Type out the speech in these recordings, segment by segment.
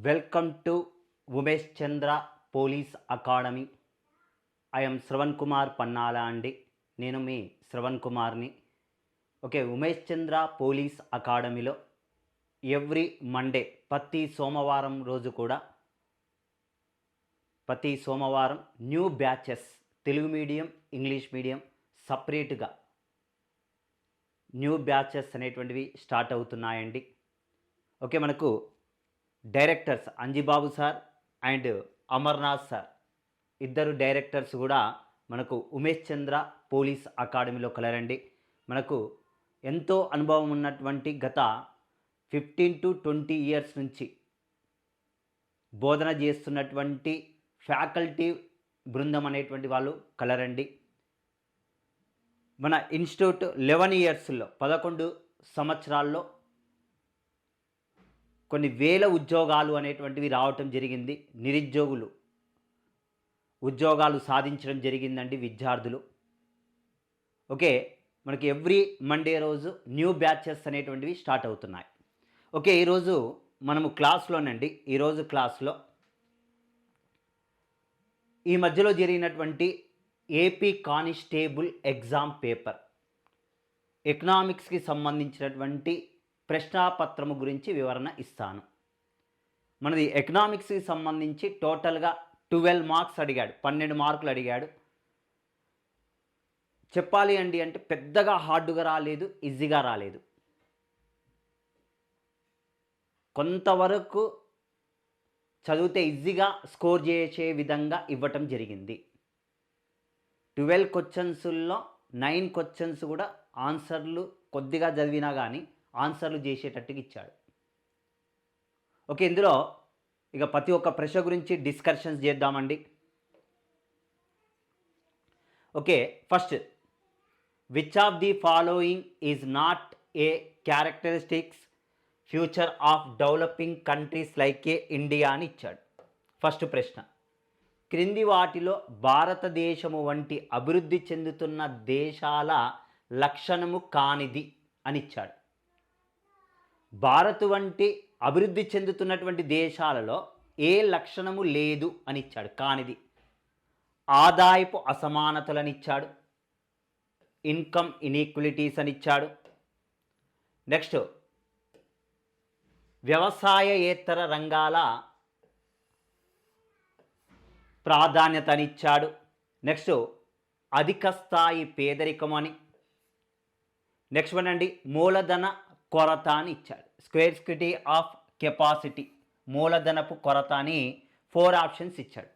Welcome to Umesh Chandra police academy. I'm Shravan Kumar Pannala అండి. నేను మీ శ్రవణ్ కుమార్ని. ఓకే, ఉమేష్ చంద్ర పోలీస్ అకాడమీలో ఎవ్రీ మండే ప్రతి సోమవారం రోజు కూడా ప్రతి సోమవారం new batches Telugu medium English medium సపరేట్గా న్యూ బ్యాచెస్ అనేటువంటివి స్టార్ట్ అవుతున్నాయండి. ఓకే, మనకు directors Anjibabu sir and Amarnath sir ఇద్దరు డైరెక్టర్స్ కూడా మనకు ఉమేష్ చంద్ర పోలీస్ అకాడమీలో కలరండి. మనకు ఎంతో అనుభవం ఉన్నటువంటి గత 15 to 20 ఇయర్స్ నుంచి బోధన చేస్తున్నటువంటి ఫ్యాకల్టీ బృందం అనేటువంటి వాళ్ళు కలరండి. మన ఇన్స్టిట్యూట్ 11 ఇయర్స్లో 11 సంవత్సరాల్లో కొన్ని వేల ఉద్యోగాలు అనేటువంటివి రావటం జరిగింది. నిరుద్యోగులు ఉద్యోగాలు సాధించడం జరిగిందండి విద్యార్థులు. ఓకే, మనకి ఎవ్రీ మండే రోజు న్యూ బ్యాచెస్ అనేటువంటివి స్టార్ట్ అవుతున్నాయి. ఓకే, ఈరోజు మనము క్లాస్లోనండి ఈరోజు క్లాస్లో ఈ మధ్యలో జరిగినటువంటి ఏపీ కానిస్టేబుల్ ఎగ్జామ్ పేపర్ ఎకనామిక్స్కి సంబంధించినటువంటి ప్రశ్నాపత్రము గురించి వివరణ ఇస్తాను. మనది ఎకనామిక్స్కి సంబంధించి టోటల్గా 12 మార్క్స్ అడిగాడు, 12 మార్కులు అడిగాడు. చెప్పాలి అండి అంటే పెద్దగా హార్డ్గా రాలేదు, ఈజీగా రాలేదు. కొంతవరకు చదివితే ఈజీగా స్కోర్ చేసే విధంగా ఇవ్వటం జరిగింది. 12 క్వశ్చన్స్లో 9 క్వశ్చన్స్ కూడా ఆన్సర్లు కొద్దిగా చదివినా కానీ ఆన్సర్లు చేసేటట్టుగా ఇచ్చాడు. ఓకే, ఇందులో ఇక ప్రతి ఒక్క ప్రశ్న గురించి డిస్కషన్స్ చేద్దామండి. Okay, first, which of the following is not a characteristics future of developing countries like A India అని ఇచ్చాడు. ఫస్ట్ ప్రశ్న, క్రింది వాటిలో భారతదేశము వంటి అభివృద్ధి చెందుతున్న దేశాల లక్షణము కానిది అని ఇచ్చాడు. భారత్ వంటి అభివృద్ధి చెందుతున్నటువంటి దేశాలలో ఏ లక్షణము లేదు అని ఇచ్చాడు, కానిది. ఆదాయపు అసమానతలని ఇచ్చాడు, ఇన్కమ్ ఇన్ఈక్వలిటీస్ అని ఇచ్చాడు. నెక్స్ట్, వ్యవసాయేతర రంగాల ప్రాధాన్యత అని ఇచ్చాడు. నెక్స్ట్, అధిక స్థాయి పేదరికం అని. నెక్స్ట్ వన్ అండి, మూలధన కొరత అని ఇచ్చాడు. స్క్వేర్సిటీ ఆఫ్ కెపాసిటీ, మూలధనపు కొరత అని 4 ఆప్షన్స్ ఇచ్చాడు.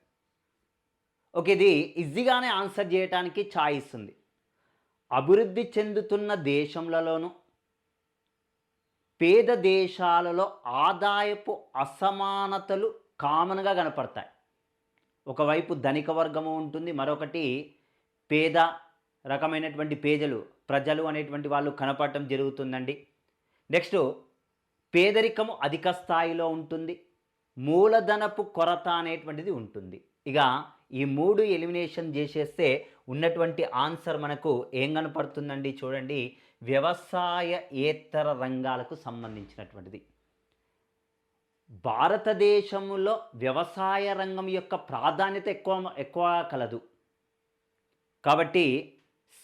ఓకే, ఇది ఈజీగానే ఆన్సర్ చేయడానికి ఛాయిస్ ఉంది. అభివృద్ధి చెందుతున్న దేశంలోనూ పేద దేశాలలో ఆదాయపు అసమానతలు కామన్గా కనపడతాయి. ఒకవైపు ధనిక వర్గము ఉంటుంది, మరొకటి పేద రకమైనటువంటి ప్రజలు అనేటువంటి వాళ్ళు కనపడటం జరుగుతుందండి. నెక్స్ట్, పేదరికము అధిక స్థాయిలో ఉంటుంది, మూలధనపు కొరత అనేటువంటిది ఉంటుంది. ఇక ఈ 3 ఎలిమినేషన్ చేసేస్తే ఉన్నటువంటి ఆన్సర్ మనకు ఏం కనపడుతుందండి చూడండి, వ్యవసాయేతర రంగాలకు సంబంధించినటువంటిది. భారతదేశంలో వ్యవసాయ రంగం యొక్క ప్రాధాన్యత ఎక్కువ కలదు కాబట్టి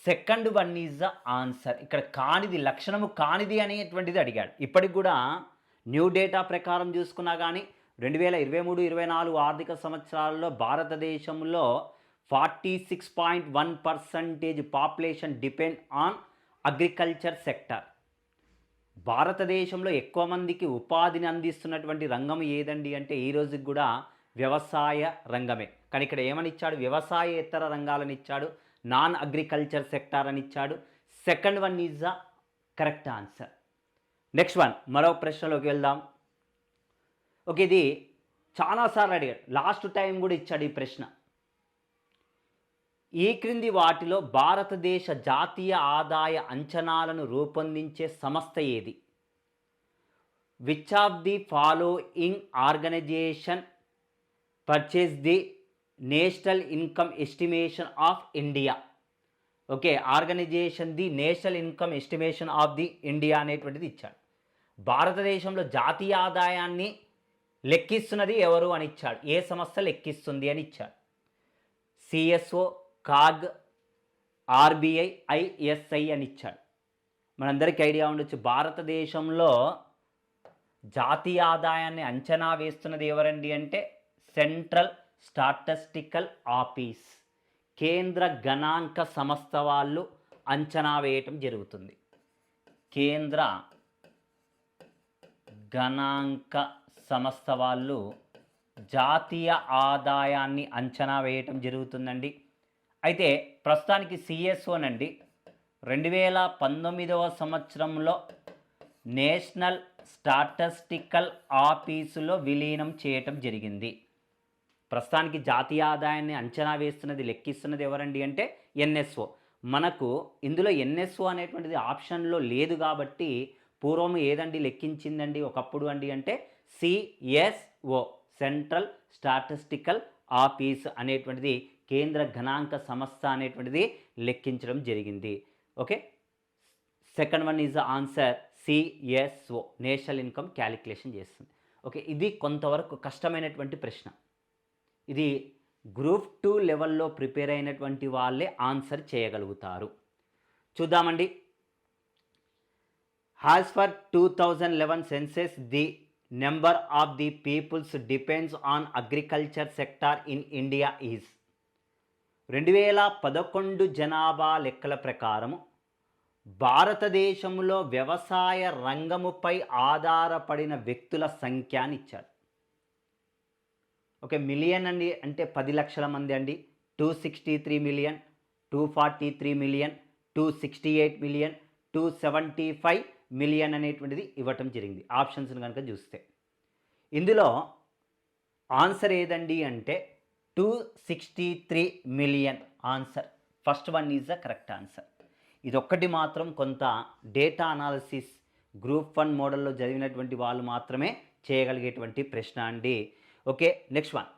second one is the answer. ఇక్కడ కానిది, లక్షణము కానిది అనేటువంటిది అడిగాడు. ఇప్పటికి కూడా న్యూ డేటా ప్రకారం చూసుకున్నా కానీ 2023-24 ఆర్థిక సంవత్సరాల్లో భారతదేశంలో 46.1% population depend on agriculture sector. భారతదేశంలో ఎక్కువ మందికి ఉపాధిని అందిస్తున్నటువంటి రంగం ఏదండి అంటే ఈ రోజుకి కూడా వ్యవసాయ రంగమే. కానీ ఇక్కడ ఏమని ఇచ్చాడు, వ్యవసాయేతర రంగాలని ఇచ్చాడు, నాన్ అగ్రికల్చర్ సెక్టార్ అని ఇచ్చాడు. Second one is the correct answer. Next one, మరో ప్రశ్నలోకి వెళ్దాం. ఓకే, ఇది చాలాసార్లు అడిగాడు, లాస్ట్ టైం కూడా ఇచ్చాడు ఈ ప్రశ్న. ఈ క్రింది వాటిలో భారతదేశ జాతీయ ఆదాయ అంచనాలను రూపొందించే సంస్థ ఏది? Which of the following organization purchase the national income estimation of India? Okay, organization the national income estimation of the India అనేటువంటిది ఇచ్చాడు. భారతదేశంలో జాతీయ ఆదాయాన్ని లెక్కిస్తున్నది ఎవరు అని ఇచ్చాడు. ఏ సంస్థ లెక్కిస్తుంది అని ఇచ్చాడు. సిఎస్ఓ, కాగ్, ఆర్బీఐ, ఐఎస్ఐ అని ఇచ్చాడు. మనందరికీ ఐడియా ఉండొచ్చు, భారతదేశంలో జాతీయ ఆదాయాన్ని అంచనా వేస్తున్నది ఎవరండి అంటే సెంట్రల్ స్టాటిస్టికల్ ఆఫీస్, కేంద్ర గణాంక సంస్థ వాళ్ళు అంచనా వేయటం జరుగుతుంది. కేంద్ర గణాంక సంస్థ వాళ్ళు జాతీయ ఆదాయాన్ని అంచనా వేయటం జరుగుతుందండి. అయితే ప్రస్తుతానికి సిఎస్ఓనండి 2019వ సంవత్సరంలో నేషనల్ స్టాటిస్టికల్ ఆఫీసులో విలీనం చేయటం జరిగింది. ప్రస్తుతానికి జాతీయ ఆదాయాన్ని అంచనా వేస్తున్నది, లెక్కిస్తున్నది ఎవరండి అంటే ఎన్ఎస్ఓ. మనకు ఇందులో ఎన్ఎస్ఓ అనేటువంటిది ఆప్షన్లో లేదు కాబట్టి పూర్వం ఏదండి లెక్కించిందండి ఒకప్పుడు అండి అంటే సిఎస్ఓ, సెంట్రల్ స్టాటిస్టికల్ ఆఫీస్ అనేటువంటిది, కేంద్ర గణాంక సంస్థ అనేటువంటిది లెక్కించడం జరిగింది. Okay, second one is the answer CSO, national income calculation చేస్తుంది. ఓకే, ఇది కొంతవరకు కష్టమైనటువంటి ప్రశ్న. ఇది గ్రూప్ 2 లెవెల్లో ప్రిపేర్ అయినటువంటి వాళ్ళే ఆన్సర్ చేయగలుగుతారు. చూద్దామండి. As for 2011 census the number of the peoples depends on agriculture sector in India is. 2011 జనాభా లెక్కల ప్రకారము భారతదేశంలో వ్యవసాయ రంగముపై ఆధారపడిన వ్యక్తుల సంఖ్య అని ఇచ్చారు. ఓకే, మిలియన్ అండి అంటే 10 లక్షల మంది అండి. 263 మిలియన్, 243 మిలియన్, 268 మిలియన్, 275 మిలియన్ అనేటువంటిది ఇవ్వటం జరిగింది ఆప్షన్స్ని కనుక చూస్తే. ఇందులో ఆన్సర్ ఏదండి అంటే 263 million answer. First one is the correct answer. ఇదొక్కటి మాత్రం కొంత డేటా అనాలిసిస్ గ్రూప్ 1 మోడల్లో చదివినటువంటి వాళ్ళు మాత్రమే చేయగలిగేటువంటి ప్రశ్న అండి. Okay, next one.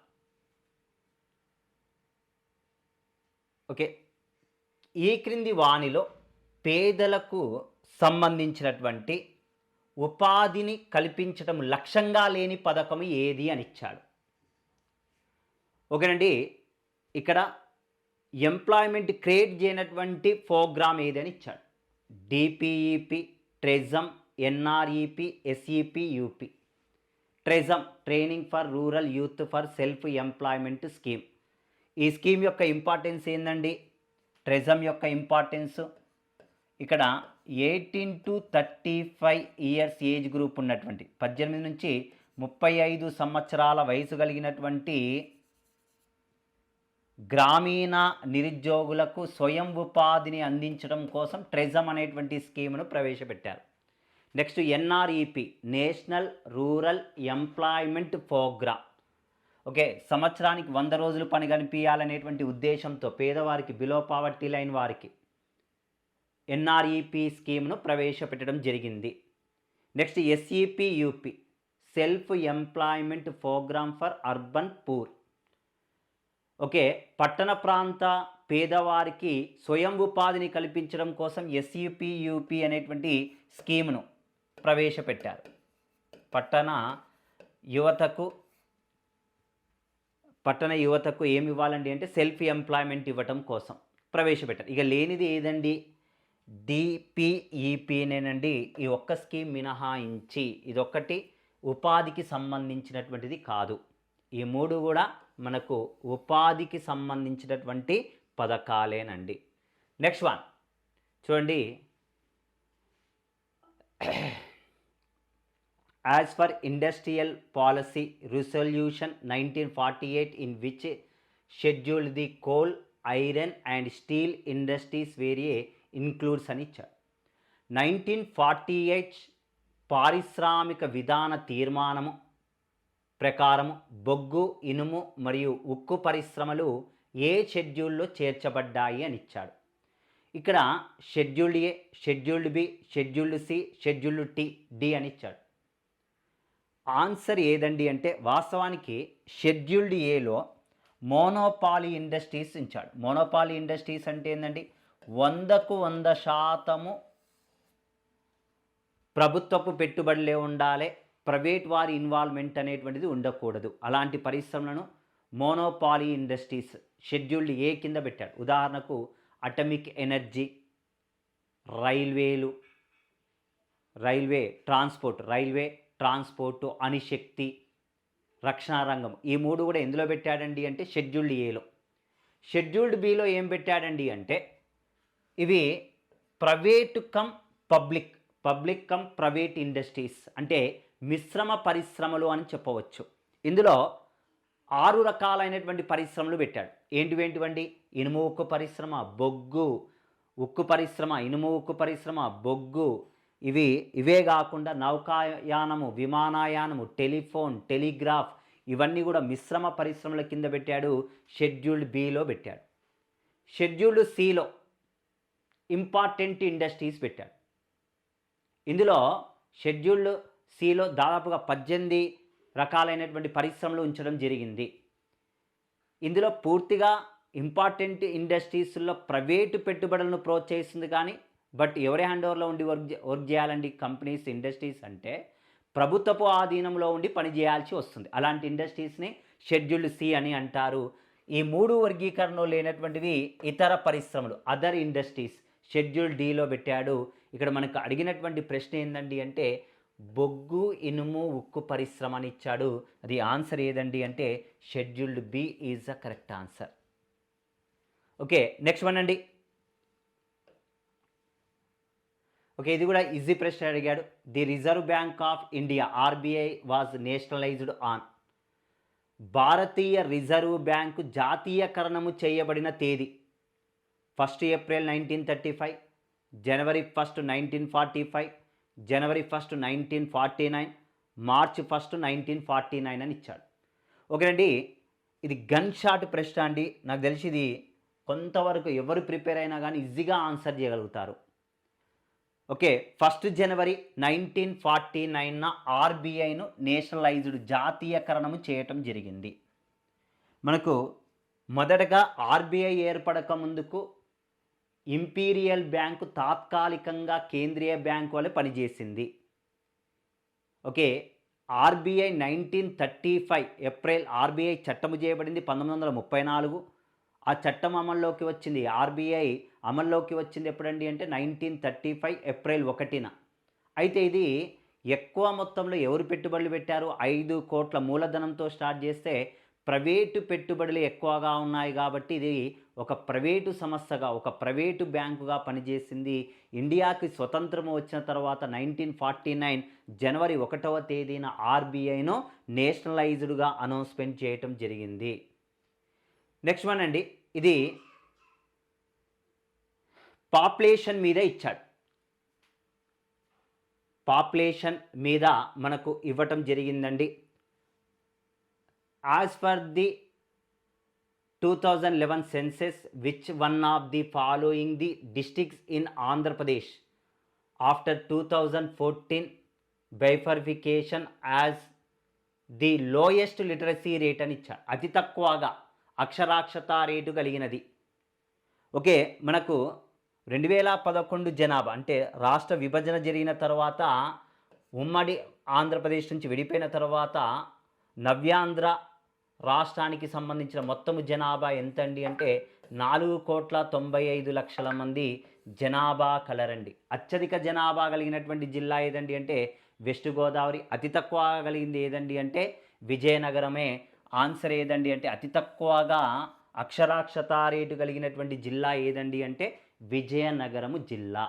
ఓకే, ఈ క్రింది వానిలో పేదలకు సంబంధించినటువంటి ఉపాధిని కల్పించడం లక్ష్యంగా లేని పథకం ఏది అని ఇచ్చాడు. ఓకేనండి, ఇక్కడ ఎంప్లాయ్మెంట్ క్రియేట్ చేయనటువంటి ప్రోగ్రామ్ ఏదని ఇచ్చాడు. DPEP, TRYSEM, NREP, SEP, UP. TRYSEM, training for rural youth for self employment scheme. ఈ స్కీమ్ యొక్క ఇంపార్టెన్స్ ఏందండి? ట్రెజమ్ యొక్క ఇంపార్టెన్స్ ఇక్కడ 18 to 35 ఇయర్స్ ఏజ్ గ్రూప్ ఉన్నటువంటి 18 నుంచి 35 సంవత్సరాల వయసు కలిగినటువంటి గ్రామీణ నిరుద్యోగులకు స్వయం ఉపాధిని అందించడం కోసం ట్రెజమ్ అనేటువంటి స్కీమ్ను ప్రవేశపెట్టారు. Next NREP, national rural employment programme. Okay, సంవత్సరానికి 100 రోజులు పని కనిపించాలనేటువంటి ఉద్దేశంతో పేదవారికి, బిలో పావర్టీ లైన్ వారికి ఎన్ఆర్ఈపి స్కీమ్ను ప్రవేశపెట్టడం జరిగింది. Next SEP UP, self employment programme for urban poor. Okay, పట్టణ ప్రాంత పేదవారికి స్వయం ఉపాధిని కల్పించడం కోసం ఎస్ఈపి యూపి అనేటువంటి స్కీమ్ను ప్రవేశపెట్టారు. పట్టణ యువతకు ఏమి ఇవ్వాలండి అంటే సెల్ఫ్ ఎంప్లాయ్మెంట్ ఇవ్వటం కోసం ప్రవేశపెట్టారు. ఇక లేనిది ఏదండి? డిపిఈపినేనండి. ఈ ఒక్క స్కీమ్ మినహాయించి ఇదొక్కటి ఉపాధికి సంబంధించినటువంటిది కాదు. ఈ మూడు కూడా మనకు ఉపాధికి సంబంధించినటువంటి పథకాలేనండి. నెక్స్ట్ వన్ చూడండి. As per industrial policy resolution 1948 in which scheduled the coal, iron and steel industries were includes అని ఇచ్చారు. 1948 పారిశ్రామిక విధాన తీర్మానము ప్రకారము బొగ్గు, ఇనుము మరియు ఉక్కు పరిశ్రమలు ఏ షెడ్యూల్లో చేర్చబడ్డాయి అని ఇచ్చాడు. ఇక్కడ scheduled A, scheduled B, scheduled C, scheduled D అని ఇచ్చాడు. ఆన్సర్ ఏదండి అంటే వాస్తవానికి షెడ్యూల్డ్ ఏలో మోనోపాలీ ఇండస్ట్రీస్ ఇచ్చాడు. మోనోపాలీ ఇండస్ట్రీస్ అంటే ఏంటండి? 100కు 100% ప్రభుత్వపు పెట్టుబడులే ఉండాలి, ప్రైవేట్ వారి ఇన్వాల్వ్మెంట్ అనేటువంటిది ఉండకూడదు. అలాంటి పరిశ్రమలను మోనోపాలీ ఇండస్ట్రీస్ షెడ్యూల్డ్ ఏ కింద పెట్టాడు. ఉదాహరణకు అటమిక్ ఎనర్జీ, రైల్వే ట్రాన్స్పోర్టు, అణుశక్తి, రక్షణ రంగం, ఈ మూడు కూడా ఎందులో పెట్టాడండి అంటే షెడ్యూల్డ్ ఏలో. షెడ్యూల్డ్ బిలో ఏం పెట్టాడండి అంటే ఇవి private come public come private industries, అంటే మిశ్రమ పరిశ్రమలు అని చెప్పవచ్చు. ఇందులో 6 రకాలైనటువంటి పరిశ్రమలు పెట్టాడు. ఏంటివేంటివండి? ఇనుము ఉక్కు పరిశ్రమ, బొగ్గు ఉక్కు పరిశ్రమ, ఇనుము ఉక్కు పరిశ్రమ, బొగ్గు, ఇవే కాకుండా నౌకాయానము, విమానయానము, టెలిఫోన్, టెలిగ్రాఫ్, ఇవన్నీ కూడా మిశ్రమ పరిశ్రమల కింద పెట్టాడు. షెడ్యూల్డ్ బిలో పెట్టాడు. షెడ్యూల్డ్ సిలో ఇంపార్టెంట్ ఇండస్ట్రీస్ పెట్టాడు. ఇందులో షెడ్యూల్డ్ సిలో దాదాపుగా 18 రకాలైనటువంటి పరిశ్రమలు ఉంచడం జరిగింది. ఇందులో పూర్తిగా ఇంపార్టెంట్ ఇండస్ట్రీస్లో ప్రైవేటు పెట్టుబడులను ప్రోత్సహిస్తుంది. కానీ బట్ ఎవరి హ్యాండ్ ఓవర్లో ఉండి వర్క్ చేయాలండి? కంపెనీస్, ఇండస్ట్రీస్ అంటే ప్రభుత్వపు ఆధీనంలో ఉండి పనిచేయాల్సి వస్తుంది. అలాంటి ఇండస్ట్రీస్ని షెడ్యూల్డ్ సి అని అంటారు. ఈ 3 వర్గీకరణలో లేనటువంటివి ఇతర పరిశ్రమలు, అదర్ ఇండస్ట్రీస్, షెడ్యూల్డ్ డిలో పెట్టాడు. ఇక్కడ మనకు అడిగినటువంటి ప్రశ్న ఏందండి అంటే బొగ్గు, ఇనుము, ఉక్కు పరిశ్రమ అని ఇచ్చాడు. అది ఆన్సర్ ఏదండి అంటే scheduled B is the correct answer. Okay, next one అండి. ఓకే, ఇది కూడా ఈజీ ప్రశ్న అడిగాడు. The Reserve Bank of India RBI was nationalised on. భారతీయ రిజర్వ్ బ్యాంకు జాతీయకరణము చేయబడిన తేదీ 1 ఏప్రిల్ 1935, జనవరి 1, 1945, జనవరి 1, 1949, మార్చి 1, 1949 అని ఇచ్చాడు. ఓకేనండి, ఇది గన్ షాట్ ప్రశ్న అండి. నాకు తెలిసి ఇది కొంతవరకు ఎవరు ప్రిపేర్ అయినా కానీ ఈజీగా ఆన్సర్ చేయగలుగుతారు. ఓకే, 1 జనవరి 1949న ఆర్బీఐను నేషనలైజ్డ్, జాతీయకరణము చేయటం జరిగింది. మనకు మొదటగా ఆర్బీఐ ఏర్పడక ముందుకు ఇంపీరియల్ బ్యాంకు తాత్కాలికంగా కేంద్రీయ బ్యాంకు వలె పనిచేసింది. ఓకే, ఆర్బీఐ 1935 ఏప్రిల్ ఆర్బీఐ చట్టము చేయబడింది 1934. ఆ చట్టం అమల్లోకి వచ్చింది, ఆర్బీఐ అమల్లోకి వచ్చింది ఎప్పుడండి అంటే 1935 ఏప్రిల్ 1న. అయితే ఇది ఎక్కువ మొత్తంలో ఎవరు పెట్టుబడులు పెట్టారు? 5 కోట్ల మూలధనంతో స్టార్ట్ చేస్తే ప్రైవేటు పెట్టుబడులు ఎక్కువగా ఉన్నాయి కాబట్టి ఇది ఒక ప్రైవేటు సంస్థగా, ఒక ప్రైవేటు బ్యాంకుగా పనిచేసింది. ఇండియాకి స్వతంత్రం వచ్చిన తర్వాత 1949 జనవరి 1వ తేదీన ఆర్బీఐను నేషనలైజ్డ్గా అనౌన్స్మెంట్ చేయటం జరిగింది. నెక్స్ట్ వన్ అండి, ఇది పాపులేషన్ మీద ఇచ్చాడు. పాపులేషన్ మీద మనకు ఇవ్వటం జరిగిందండి. As per the 2011 census which one of the following the districts in Andhra Pradesh after 2014 bifurcation as the lowest literacy rate అని ఇచ్చాడు. అతి తక్కువగా అక్షరాక్షత రేటు కలిగినది. ఓకే, మనకు 2011 జనాభా అంటే రాష్ట్ర విభజన జరిగిన తర్వాత, ఉమ్మడి ఆంధ్రప్రదేశ్ నుంచి విడిపోయిన తర్వాత నవ్యాంధ్ర రాష్ట్రానికి సంబంధించిన మొత్తము జనాభా ఎంతండి అంటే 4,95,00,000 మంది జనాభా కలరండి. అత్యధిక జనాభా కలిగినటువంటి జిల్లా ఏదండి అంటే వెస్ట్ గోదావరి. అతి తక్కువ కలిగింది ఏదండి అంటే విజయనగరమే. ఆన్సర్ ఏదండి అంటే అతి తక్కువగా అక్షరాక్షత రేటు కలిగినటువంటి జిల్లా ఏదండి అంటే విజయనగరము జిల్లా.